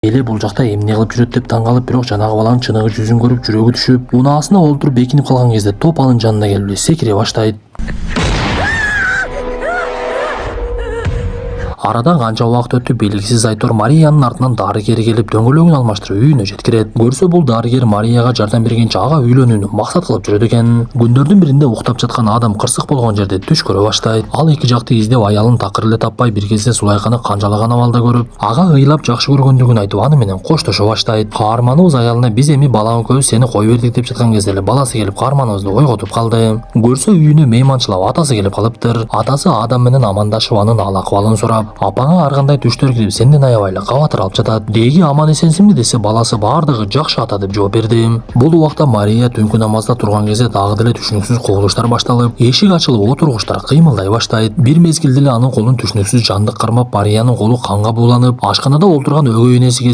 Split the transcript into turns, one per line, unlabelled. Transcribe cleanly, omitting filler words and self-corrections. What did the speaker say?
Эле бул жакта эмне кылып жүрөт деп таң калып, бирок жанагы баланын чыныгы жүзүн көрүп жүрөгү түшүп, унаасына олтуруп бекинип калган кезде топ анын жанына келип эле секире баштайт. Aradan kança vakt ötüp belgisiz Aytor Mariyanın артынан дарыгери келип дөңгөлөгүн алмаштырып үйүнө жеткирет. Көрсө бул дарыгер Марияга жардам бергенче ага үйлөнүүнү максат кылып жүрөт экен. Күндөрдүн биринде уктап жаткан адам кырсык болгон жерде түш көрө баштайт. Ал эки жакты издеп аялын такыр эле таппай бир кезде Сулайканы канжалаган абалда көрүп, ага ыйлап жакшы көргөндүгүн айтып аны менен коштошо баштайт. Каарманыбыз аялына биз эми балаң экөөбүз сени кое бердик деп жаткан кезде эле баласы келип каарманыбызды ойготуп калды. Көрсө үйүнө мейманчылап атасы келип калыптыр. Атасы адам менен амандашып анын ал акыбалын сурап, апаңа ар кандай түштөр кирип сенден аябай эле кабатыр алып жатат. Деги аман эсенсиңби десе, баласы баардыгы жакшы ата деп жооп берди. Бул убакта Мария түнкү намазда турган кезде дагы деле түшүнүксүз кубулуштар башталып, эшик ачылып отургучтар кыймылдай баштайт. Бир мезгилде эле анын колун түшүнүксүз жандык кармап, Мариянын колу канга буланып, ашканада олтурган өгөй энеси